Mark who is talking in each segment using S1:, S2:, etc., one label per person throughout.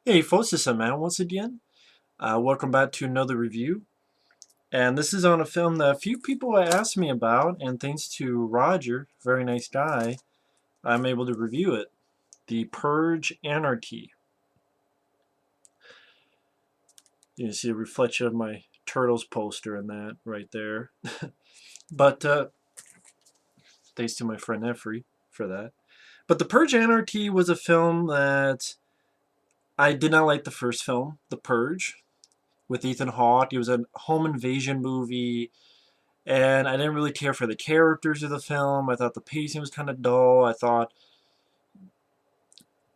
S1: Hey folks, it's man once again. Welcome back to another review. And this is on a film that a few people asked me about, and thanks to Roger, very nice guy, I'm able to review it. The Purge Anarchy. You can see a reflection of my Turtles poster in that right there. But thanks to my friend Effrey for that. But The Purge Anarchy was a film that I did not like the first film, The Purge, with Ethan Hawke. It was a home invasion movie. And I didn't really care for the characters of the film. I thought the pacing was kind of dull. I thought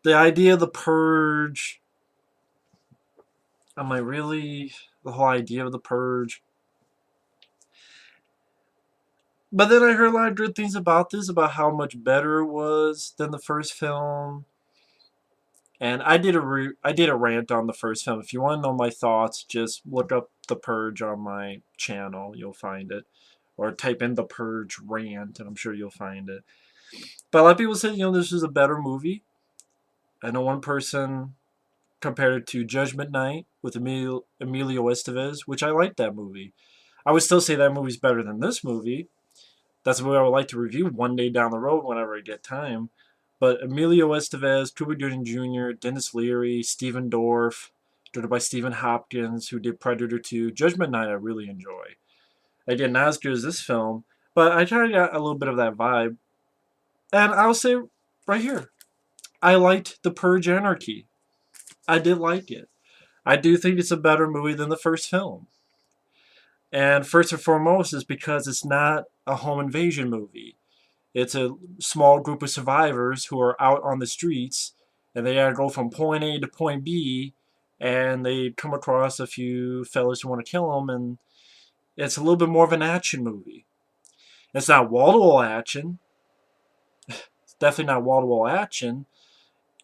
S1: the idea of the Purge, am I really, the whole idea of the Purge? But then I heard a lot of good things about this, about how much better it was than the first film. And I did a rant on the first film. If you want to know my thoughts, just look up The Purge on my channel. You'll find it. Or type in The Purge rant, and I'm sure you'll find it. But a lot of people said, this is a better movie. I know one person compared it to Judgment Night with Emilio Estevez, which I liked that movie. I would still say that movie's better than this movie. That's a movie I would like to review one day down the road whenever I get time. But Emilio Estevez, Cuba Gooding Jr., Dennis Leary, Stephen Dorff, directed by Stephen Hopkins, who did Predator 2. Judgment Night I really enjoy. Again, not as good as this film, but I kind of got a little bit of that vibe. And I'll say right here, I liked The Purge Anarchy. I did like it. I do think it's a better movie than the first film. And first and foremost is because it's not a home invasion movie. It's a small group of survivors who are out on the streets and they gotta go from point A to point B and they come across a few fellas who want to kill them, and it's a little bit more of an action movie. It's not wall-to-wall action. It's definitely not wall-to-wall action.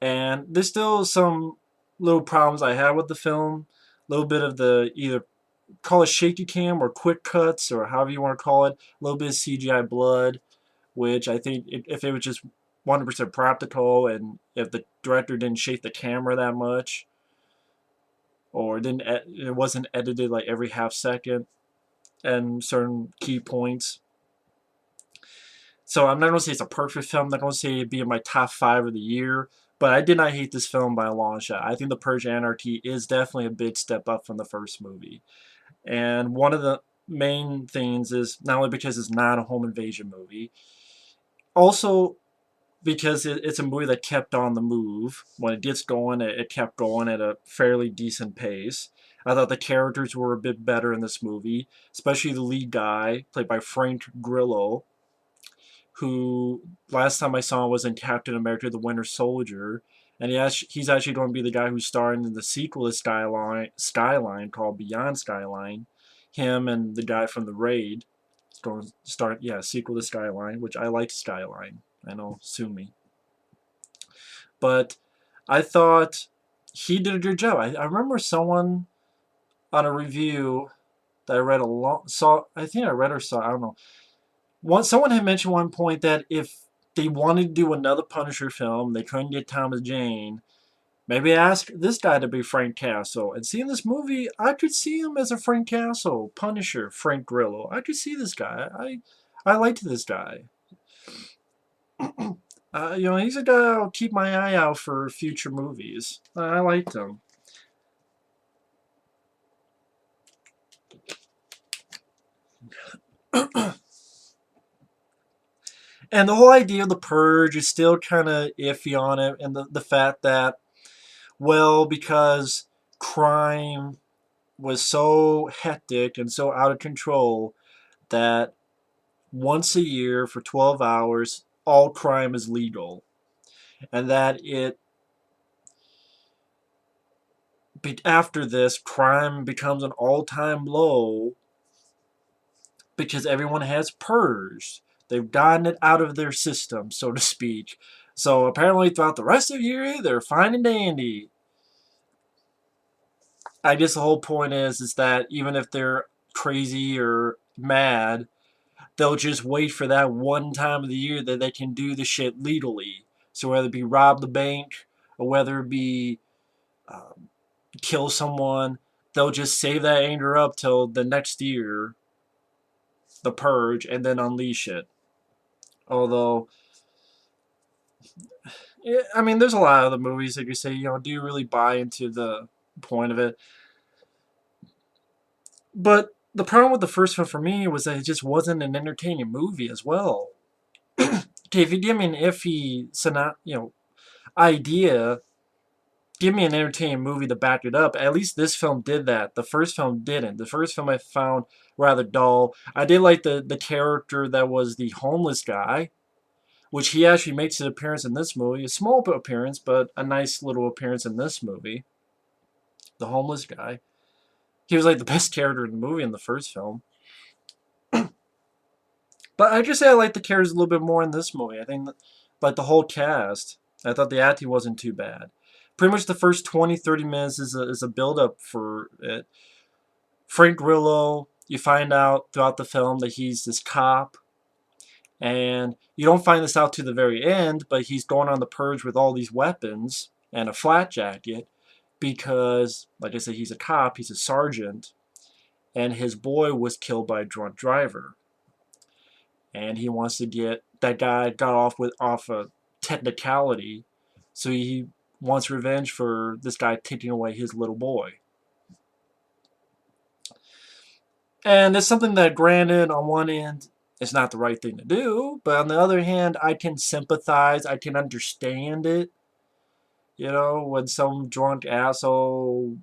S1: And there's still some little problems I have with the film. A little bit of the either call it shaky cam or quick cuts or however you want to call it. A little bit of CGI blood, which I think if it was just 100% practical and if the director didn't shake the camera that much or it wasn't edited like every half second and certain key points. So I'm not going to say it's a perfect film. I'm not going to say it'd be in my top 5 of the year. But I did not hate this film by a long shot. I think The Purge Anarchy is definitely a big step up from the first movie. And one of the main things is not only because it's not a home invasion movie, also because it's a movie that kept on the move. When it gets going, it kept going at a fairly decent pace. I thought the characters were a bit better in this movie, especially the lead guy, played by Frank Grillo, who last time I saw him was in Captain America: The Winter Soldier, and he's actually going to be the guy who's starring in the sequel to Skyline called Beyond Skyline. Him and the guy from The Raid is going to start, sequel to Skyline, which I like Skyline. I know, sue me. But I thought he did a good job. I remember someone on a review that I read I think I read or saw, I don't know. Someone had mentioned one point that if they wanted to do another Punisher film, they couldn't get Thomas Jane, maybe ask this guy to be Frank Castle. And seeing this movie, I could see him as a Frank Castle, Punisher, Frank Grillo. I could see this guy. I liked this guy. He's a guy I'll keep my eye out for future movies. I liked him. And the whole idea of the Purge is still kind of iffy on it, and the fact that, well, because crime was so hectic and so out of control that once a year for 12 hours, all crime is legal. And that after this, crime becomes an all-time low because everyone has purged. They've gotten it out of their system, so to speak. So apparently throughout the rest of the year, they're fine and dandy. I guess the whole point is that even if they're crazy or mad, they'll just wait for that one time of the year that they can do the shit legally. So whether it be rob the bank or whether it be um, kill someone, they'll just save that anger up till the next year, the Purge, and then unleash it. Although, yeah, I mean, there's a lot of the movies that you say, do you really buy into the point of it? But the problem with the first one for me was that it just wasn't an entertaining movie as well. Okay, if you give me an iffy, idea, give me an entertaining movie to back it up. At least this film did that. The first film didn't. The first film I found rather dull. I did like the character that was the homeless guy, which he actually makes an appearance in this movie. A small appearance, but a nice little appearance in this movie. The homeless guy. He was like the best character in the movie in the first film. But I just say I like the characters a little bit more in this movie. I think, like the whole cast, I thought the acting wasn't too bad. Pretty much the first 20, 30 minutes is a build up for it. Frank Grillo, you find out throughout the film that he's this cop. And you don't find this out to the very end, but he's going on the purge with all these weapons and a flat jacket because, like I said, he's a cop, he's a sergeant, and his boy was killed by a drunk driver. And he wants to get that guy got off a technicality, so he wants revenge for this guy taking away his little boy. And it's something that, granted, on one end, it's not the right thing to do, but on the other hand, I can sympathize, I can understand it. When some drunk asshole,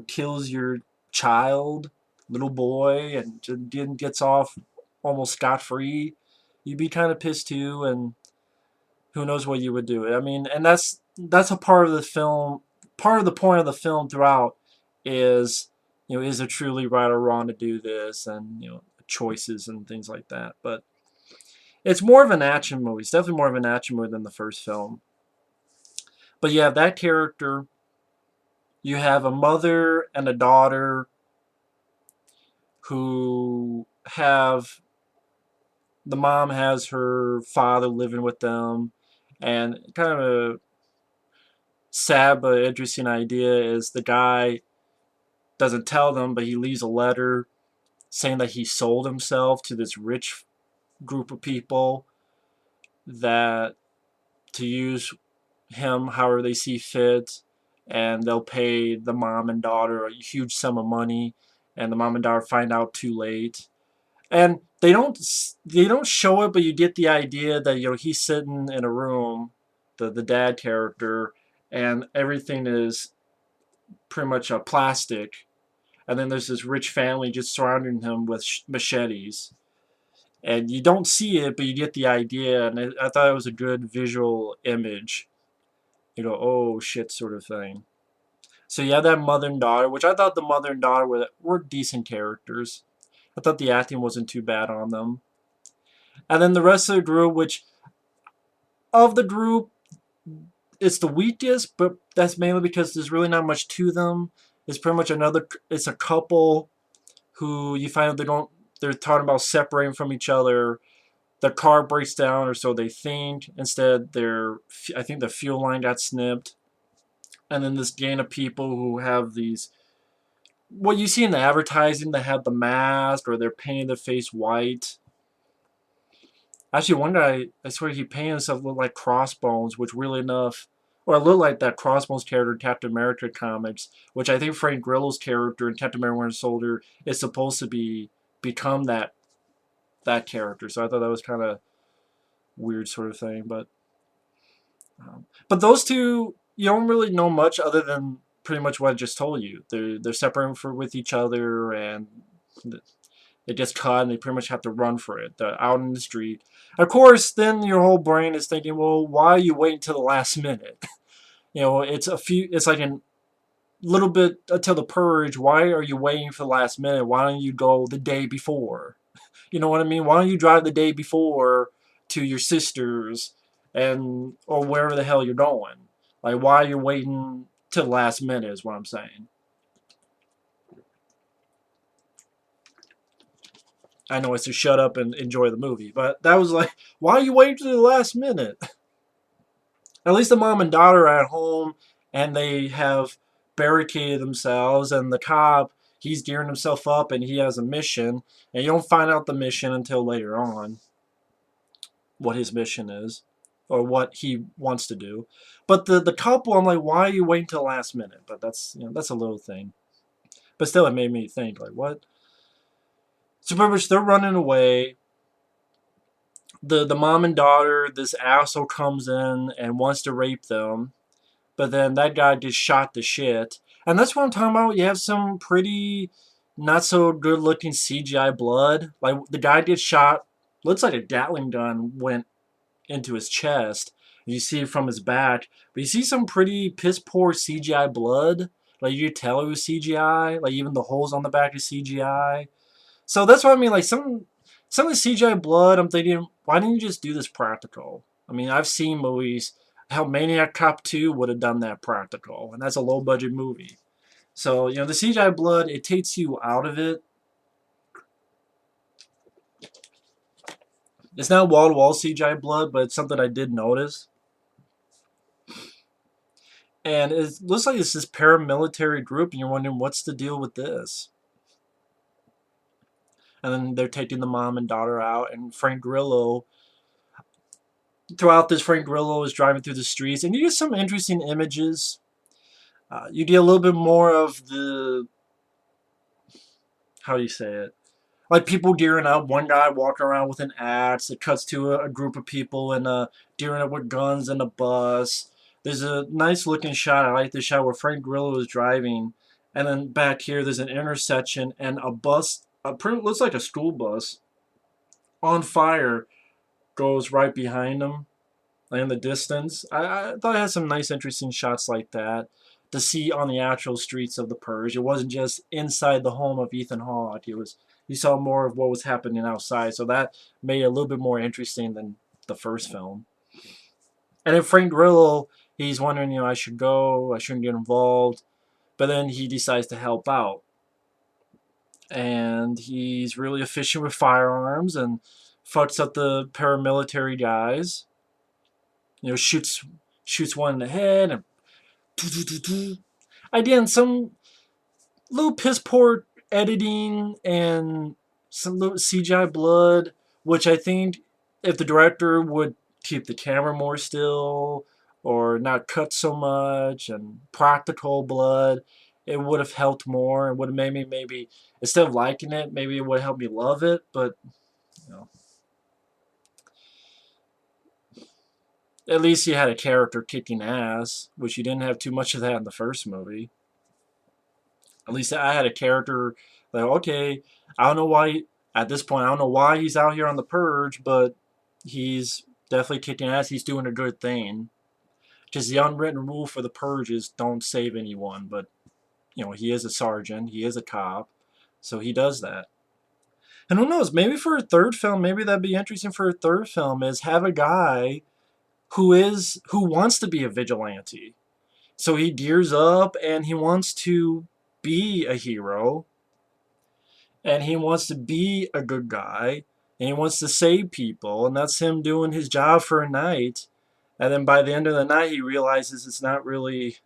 S1: kills your child, little boy, and just gets off almost scot-free, you'd be kind of pissed too, and who knows what you would do. I mean, and that's a part of the film. Part of the point of the film throughout is, is it truly right or wrong to do this, and choices and things like that. But it's more of an action movie. It's definitely more of an action movie than the first film. But you have that character. You have a mother and a daughter who have, the mom has her father living with them, and kind of a sad but interesting idea is the guy doesn't tell them, but he leaves a letter saying that he sold himself to this rich group of people that to use him however they see fit, and they'll pay the mom and daughter a huge sum of money, and the mom and daughter find out too late. And they don't show it, but you get the idea that he's sitting in a room, the dad character, and everything is pretty much a plastic, and then there's this rich family just surrounding him with machetes, and you don't see it, but you get the idea, and I thought it was a good visual image, oh shit sort of thing. So you have that mother and daughter, which I thought the mother and daughter were decent characters. I thought the acting wasn't too bad on them. And then the rest of the group, which of the group, it's the weakest, but that's mainly because there's really not much to them. It's pretty much it's a couple who you find out they're talking about separating from each other. Their car breaks down, or so they think. Instead, I think the fuel line got snipped. And then this gang of people who have these, what you see in the advertising, that have the mask, or they're painting their face white. Actually, one guy, I swear he painted himself look like Crossbones, which really enough, or it looked like that Crossbones character in Captain America comics, which I think Frank Grillo's character in Captain America Winter Soldier is supposed to become that character. So I thought that was kind of weird sort of thing. But those two, you don't really know much other than pretty much what I just told you. They're separating with each other, and they just caught, and they pretty much have to run for it. They're out in the street. Of course, then your whole brain is thinking, well, why are you waiting till the last minute? It's like a little bit until the purge. Why are you waiting for the last minute? Why don't you go the day before? You know what I mean? Why don't you drive the day before to your sister's, or wherever the hell you're going? Like, why are you waiting till the last minute is what I'm saying. I know it's to shut up and enjoy the movie, but that was like, why are you waiting to the last minute? At least the mom and daughter are at home, and they have barricaded themselves, and the cop, he's gearing himself up, and he has a mission, and you don't find out the mission until later on, what his mission is, or what he wants to do. But the couple, I'm like, why are you waiting till the last minute? But that's, that's a little thing. But still, it made me think, like, what? So pretty much they're running away. The mom and daughter, this asshole comes in and wants to rape them, but then that guy gets shot to shit. And that's what I'm talking about. You have some pretty not so good looking CGI blood. Like the guy gets shot, looks like a Gatling gun went into his chest. You see it from his back, but you see some pretty piss poor CGI blood. Like you could tell it was CGI. Like even the holes on the back is CGI. So that's what I mean. Like some of the CGI blood, I'm thinking, why didn't you just do this practical? I mean, I've seen movies. How Maniac Cop 2 would have done that practical, and that's a low budget movie. So the CGI blood, it takes you out of it. It's not wall to wall CGI blood, but it's something I did notice. And it looks like it's this paramilitary group, and you're wondering what's the deal with this. And then they're taking the mom and daughter out, and Frank Grillo. Throughout this, Frank Grillo is driving through the streets, and you get some interesting images. You get a little bit more of the, how do you say it? Like people gearing up. One guy walking around with an axe. It cuts to a group of people and gearing up with guns in a bus. There's a nice looking shot. I like this shot where Frank Grillo is driving, and then back here there's an intersection and a bus. Looks like a school bus on fire goes right behind him, like in the distance. I thought it had some nice, interesting shots like that to see on the actual streets of the Purge. It wasn't just inside the home of Ethan Hawke. It was, you saw more of what was happening outside, so that made it a little bit more interesting than the first film. And then Frank Grillo, he's wondering, I should go, I shouldn't get involved, but then he decides to help out, and he's really efficient with firearms and fucks up the paramilitary guys. Shoots one in the head, and again, some little piss poor editing and some little CGI blood, which I think if the director would keep the camera more still or not cut so much and practical blood, it would have helped more and would have made me, maybe instead of liking it, maybe it would have helped me love it. But you know, at least you had a character kicking ass, which you didn't have too much of that in the first movie. At least I had a character like, okay, I don't know why, at this point, I don't know why he's out here on the Purge, but he's definitely kicking ass. He's doing a good thing. Because the unwritten rule for the Purge is don't save anyone, but, he is a sergeant, he is a cop, so he does that. And who knows, maybe for a third film, maybe that'd be interesting for a third film, is have a guy who wants to be a vigilante. So he gears up and he wants to be a hero, and he wants to be a good guy, and he wants to save people, and that's him doing his job for a night. And then by the end of the night, he realizes it's not really,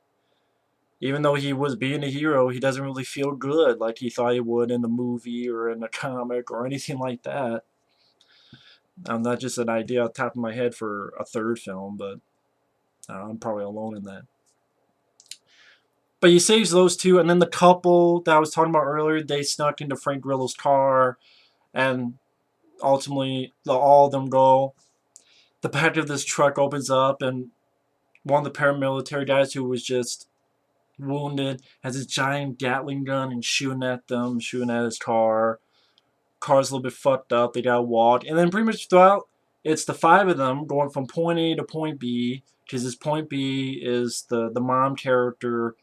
S1: even though he was being a hero, he doesn't really feel good like he thought he would in the movie or in the comic or anything like that. I'm not just an idea on top of my head for a third film, but I'm probably alone in that. But he saves those two, and then the couple that I was talking about earlier, they snuck into Frank Grillo's car, and ultimately all of them go. The back of this truck opens up, and one of the paramilitary guys who was just wounded has this giant Gatling gun and shooting at them, shooting at his car. Car's a little bit fucked up. They gotta walk, and then pretty much throughout, it's the five of them going from point A to point B. Because this point B is the mom character.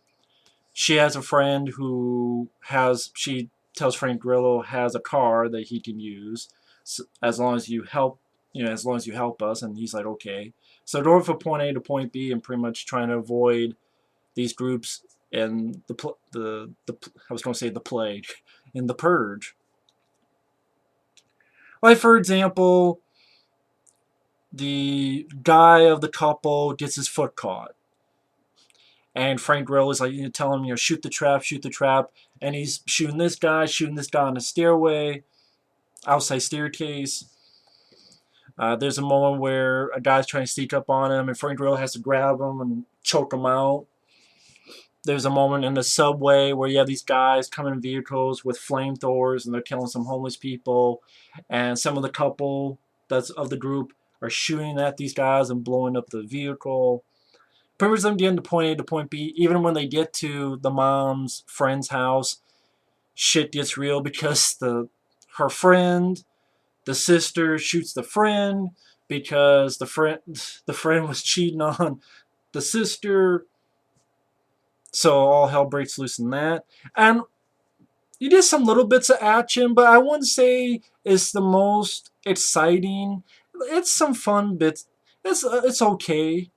S1: She has a friend she tells Frank Grillo has a car that he can use, so as long as you help, as long as you help us. And he's like, okay. So going from point A to point B and pretty much trying to avoid these groups and I was going to say the plague in the Purge. Like for example, the guy of the couple gets his foot caught. And Frank Grillo is like, telling him, shoot the trap, and he's shooting this guy on the stairway, outside staircase. There's a moment where a guy's trying to sneak up on him, and Frank Grillo has to grab him and choke him out. There's a moment in the subway where you have these guys coming in vehicles with flamethrowers, and they're killing some homeless people, and some of the couple that's of the group are shooting at these guys and blowing up the vehicle. Pretty much them getting to point A to point B. Even when they get to the mom's friend's house, shit gets real because her friend, the sister, shoots the friend because the friend was cheating on the sister. So all hell breaks loose in that. And you did some little bits of action, but I wouldn't say it's the most exciting. It's some fun bits. It's okay.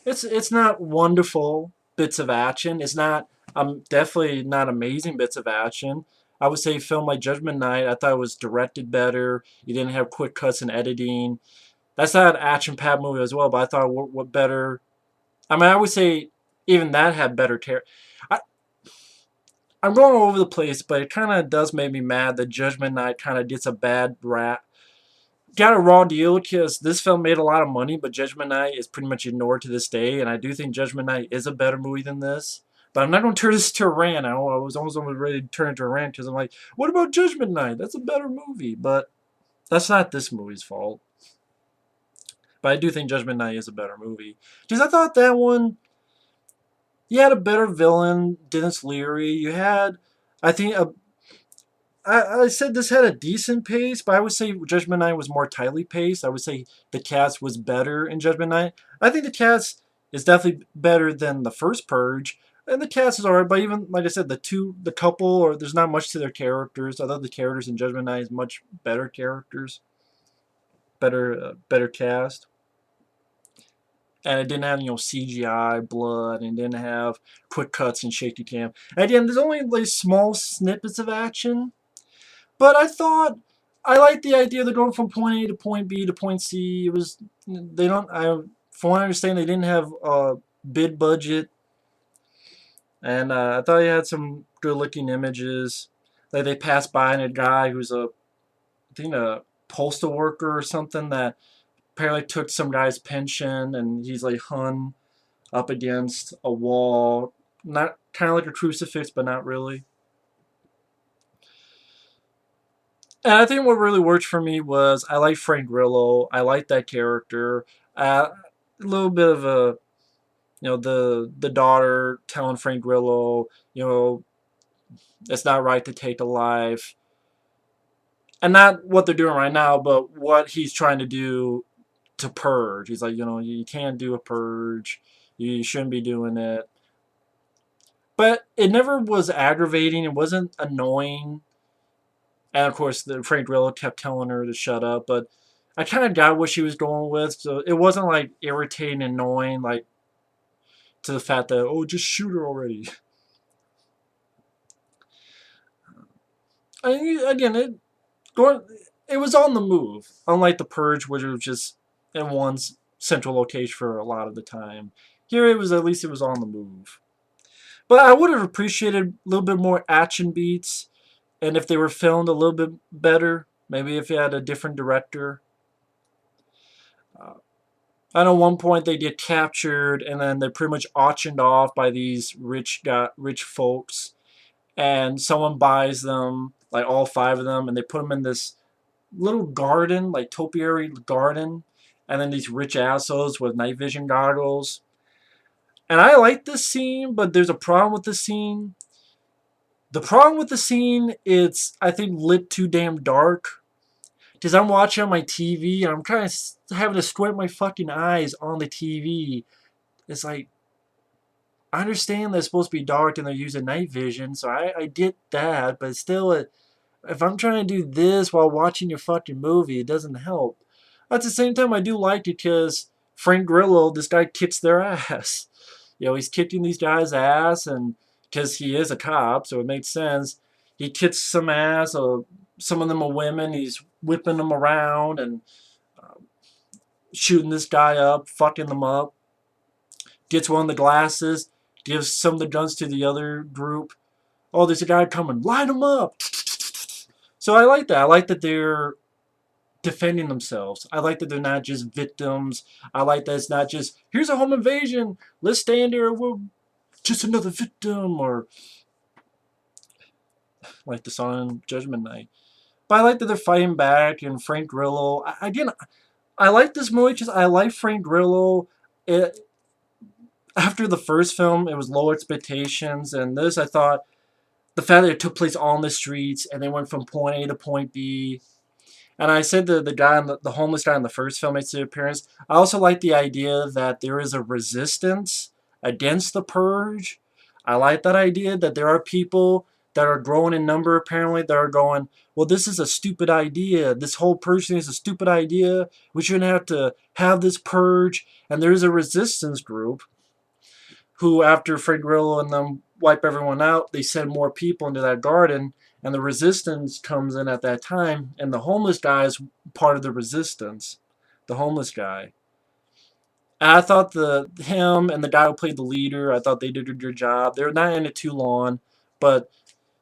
S1: It's not wonderful bits of action. It's not definitely not amazing bits of action. I would say film like Judgment Night, I thought it was directed better. You didn't have quick cuts and editing. That's not an action-packed movie as well, but I thought what better. I mean, I would say even that had better character. I'm going all over the place, but it kind of does make me mad that Judgment Night kind of gets a bad rap. Got a raw deal because this film made a lot of money, but Judgment Night is pretty much ignored to this day, and I do think Judgment Night is a better movie than this. But I'm not going to turn this to a rant. I was almost ready to turn it to a rant because I'm like, what about Judgment Night? That's a better movie. But that's not this movie's fault. But I do think Judgment Night is a better movie. Because I thought that one, you had a better villain, Dennis Leary. You had, I think, I said this had a decent pace, but I would say Judgment Night was more tightly paced. I would say the cast was better in Judgment Night. I think the cast is definitely better than the first Purge, and the cast is alright. But even like I said, the couple, or there's not much to their characters. I thought the characters in Judgment Night is much better characters, better cast, and it didn't have CGI blood, and didn't have quick cuts and shaky cam. And again, there's only like small snippets of action. But I thought I liked the idea of going from point A to point B to point C. It was they don't. From what I understand, they didn't have a bid budget, and I thought you had some good-looking images. Like they passed by and a guy who's I think a postal worker or something that apparently took some guy's pension, and he's like hung up against a wall, not kind of like a crucifix, but not really. And I think what really worked for me was I like Frank Grillo. I like that character. A little bit of a, the daughter telling Frank Grillo, it's not right to take a life. And not what they're doing right now, but what he's trying to do to purge. He's like, you can't do a purge. You shouldn't be doing it. But it never was aggravating. It wasn't annoying. And of course, Frank Grillo kept telling her to shut up, but I kind of got what she was going with, so it wasn't like irritating and annoying, like to the fact that, oh, just shoot her already. Again, it was on the move, unlike the Purge, which was just in one central location for a lot of the time. Here, at least it was on the move. But I would have appreciated a little bit more action beats. And if they were filmed a little bit better, maybe if you had a different director. I know at one point they get captured and then they're pretty much auctioned off by these rich folks. And someone buys them, like all 5 of them, and they put them in this little garden, like topiary garden. And then these rich assholes with night vision goggles. And I like this scene, but there's a problem with the scene. The problem with the scene, it's, I think, lit too damn dark. Because I'm watching on my TV, and I'm kind of having to squint my fucking eyes on the TV. It's like, I understand that it's supposed to be dark and they're using night vision, so I get that, but still, if I'm trying to do this while watching your fucking movie, it doesn't help. At the same time, I do like it because Frank Grillo, this guy kicks their ass. He's kicking these guys' ass, and because he is a cop, so it makes sense. He kicks some ass, some of them are women. He's whipping them around and shooting this guy up, fucking them up. Gets one of the glasses, gives some of the guns to the other group. Oh, there's a guy coming, line him up. So I like that. I like that they're defending themselves. I like that they're not just victims. I like that it's not just, here's a home invasion, let's stand there, we're just another victim, or like the song Judgment Night. But I like that they're fighting back, and Frank Grillo. Again, I like this movie because I like Frank Grillo. It, after the first film, it was low expectations, and this I thought the fact that it took place on the streets and they went from point A to point B. And I said the guy, the homeless guy in the first film makes an appearance. I also like the idea that there is a resistance against the purge. I like that idea that there are people that are growing in number apparently that are going, well, this is a stupid idea. This whole purge thing is a stupid idea. We shouldn't have to have this purge. And there is a resistance group who, after Frank Grillo and them wipe everyone out, they send more people into that garden, and the resistance comes in at that time, and the homeless guy is part of the resistance. The homeless guy. And I thought him and the guy who played the leader, I thought they did a good job. They're not in it too long, but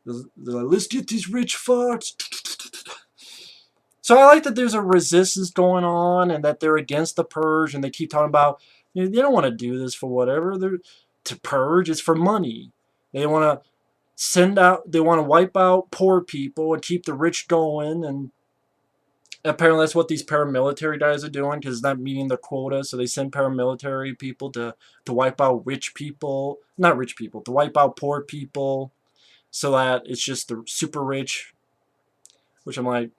S1: they're like, let's get these rich fucks. So I like that there's a resistance going on and that they're against the purge, and they keep talking about, you know, they don't want to do this for whatever. They're to purge. It's for money. They want to they want to wipe out poor people and keep the rich going, and apparently that's what these paramilitary guys are doing because it's not meeting their quota, so they send paramilitary people to wipe out rich people, not rich people, to wipe out poor people, so that it's just the super rich, which I'm like,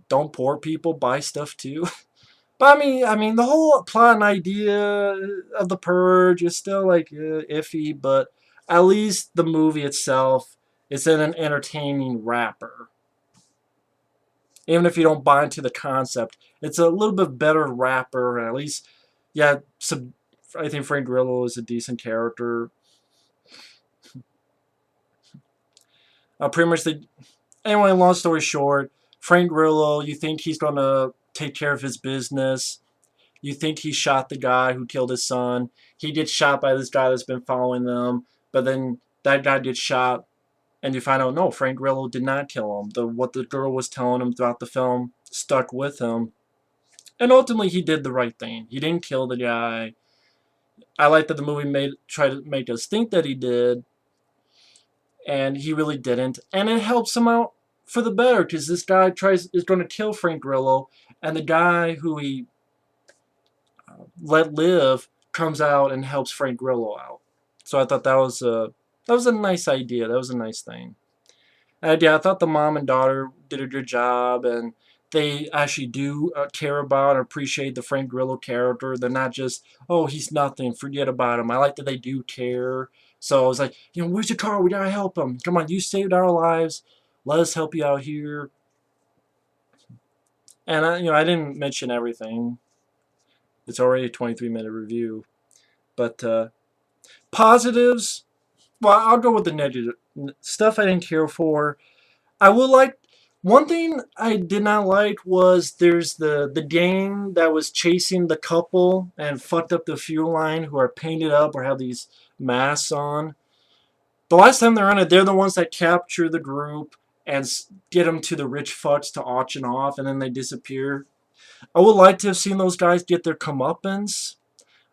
S1: don't poor people buy stuff too? But I mean, the whole plot and idea of the purge is still like iffy, but at least the movie itself is in an entertaining wrapper. Even if you don't buy into the concept, it's a little bit better wrapper. At least, yeah, I think Frank Grillo is a decent character. Pretty much anyway, long story short, Frank Grillo, you think he's going to take care of his business. You think he shot the guy who killed his son. He gets shot by this guy that's been following them. But then that guy gets shot, and you find out, no, Frank Grillo did not kill him. What the girl was telling him throughout the film stuck with him. And ultimately, he did the right thing. He didn't kill the guy. I like that the movie tried to make us think that he did, and he really didn't. And it helps him out for the better, because this guy is going to kill Frank Grillo, and the guy who he let live comes out and helps Frank Grillo out. So I thought that was a nice idea. That was a nice thing. And yeah, I thought the mom and daughter did a good job, and they actually do care about and appreciate the Frank Grillo character. They're not just, oh, he's nothing, forget about him. I like that they do care. So I was like, you know, where's your car? We gotta help him. Come on, you saved our lives. Let us help you out here. And I didn't mention everything. It's already a 23-minute review. But positives, well, I'll go with the negative stuff I didn't care for. I will like, one thing I did not like was there's the gang that was chasing the couple and fucked up the fuel line, who are painted up or have these masks on. The last time they're on it, they're the ones that capture the group and get them to the rich fucks to auction off, and then they disappear. I would like to have seen those guys get their comeuppance.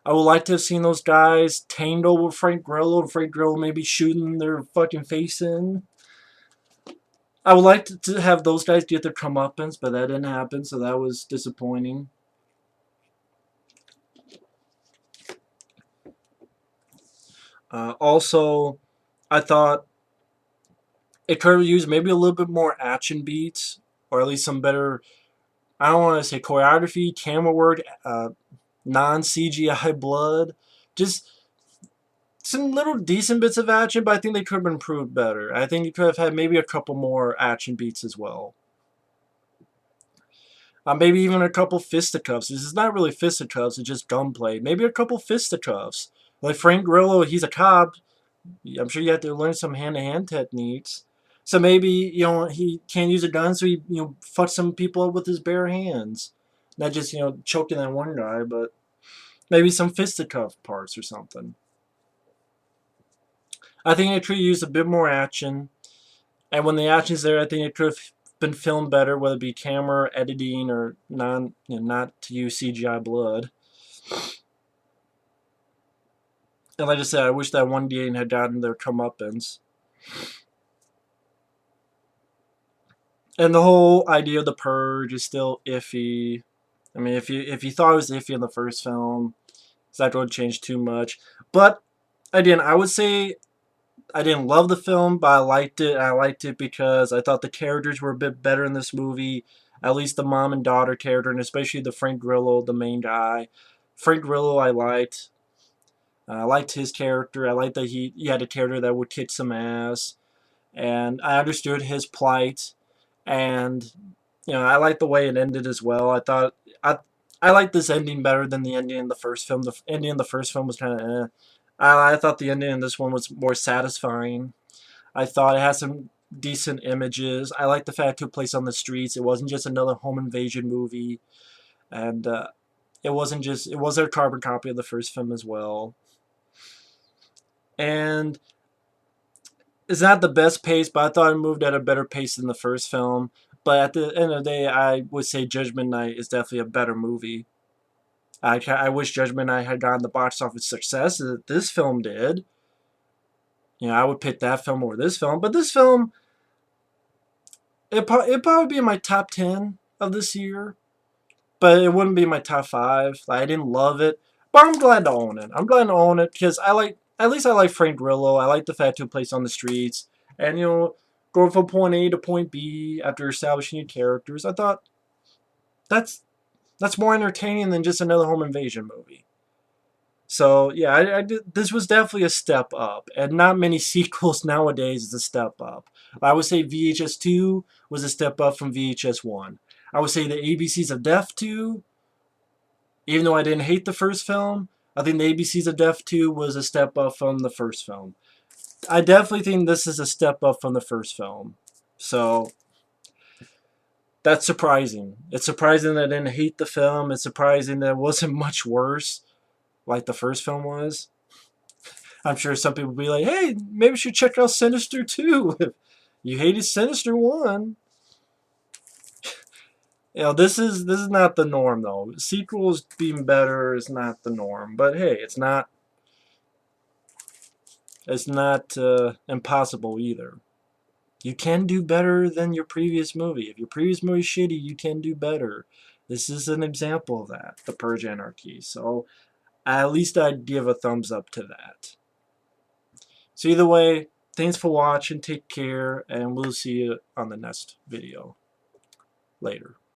S1: I would like to have seen those guys tangle with Frank Grillo, and Frank Grillo maybe shooting their fucking face in. I would like to have those guys get their comeuppance, but that didn't happen, so that was disappointing. Also, I thought it could have used maybe a little bit more action beats, or at least some better, I don't want to say choreography, camera work, non-CGI blood. Just some little decent bits of action, but I think they could have improved better. I think you could have had maybe a couple more action beats as well. Maybe even a couple fisticuffs. This is not really fisticuffs, it's just gunplay. Maybe a couple fisticuffs. Like Frank Grillo, he's a cop. I'm sure you have to learn some hand-to-hand techniques. So maybe, he can't use a gun, so he, fucks some people up with his bare hands. Not just, choking that one guy, but maybe some fisticuff parts or something. I think it could use a bit more action. And when the action's there, I think it could have been filmed better, whether it be camera, editing, or not to use CGI blood. And like I said, I wish that one game had gotten their comeuppance. And the whole idea of the Purge is still iffy. I mean, if you thought it was iffy in the first film, it's not going to change too much. But again, I would say I didn't love the film, but I liked it. I liked it because I thought the characters were a bit better in this movie. At least the mom and daughter character, and especially the Frank Grillo, the main guy. Frank Grillo, I liked. I liked his character. I liked that he had a character that would kick some ass, and I understood his plight. And I liked the way it ended as well. I I liked this ending better than the ending in the first film. The ending in the first film was kind of eh. I thought the ending in this one was more satisfying. I thought it had some decent images. I liked the fact it took place on the streets. It wasn't just another home invasion movie, and it was a carbon copy of the first film as well. And it's not the best pace, but I thought it moved at a better pace than the first film. But at the end of the day, I would say Judgment Night is definitely a better movie. I wish Judgment Night had gotten the box office success that this film did. I would pick that film over this film. But this film, it'd probably be in my top 10 of this year. But it wouldn't be my top 5. Like, I didn't love it. But I'm glad to own it. I'm glad to own it because at least I like Frank Grillo. I like the fact it took place on the streets. And, going from point A to point B after establishing new characters. I thought that's more entertaining than just another home invasion movie. So yeah, this was definitely a step up, and not many sequels nowadays is a step up. I would say VHS 2 was a step up from VHS 1. I would say the ABCs of Death 2, even though I didn't hate the first film, I think the ABCs of Death 2 was a step up from the first film. I definitely think this is a step up from the first film. So that's surprising. It's surprising that I didn't hate the film. It's surprising that it wasn't much worse like the first film was. I'm sure some people will be like, hey, maybe you should check out Sinister 2. You hated Sinister 1. This is not the norm though. Sequels being better is not the norm. But hey, it's not impossible either. You can do better than your previous movie. If your previous movie is shitty, you can do better. This is an example of that, The Purge Anarchy. So at least I'd give a thumbs up to that. So either way, thanks for watching, take care, and we'll see you on the next video later.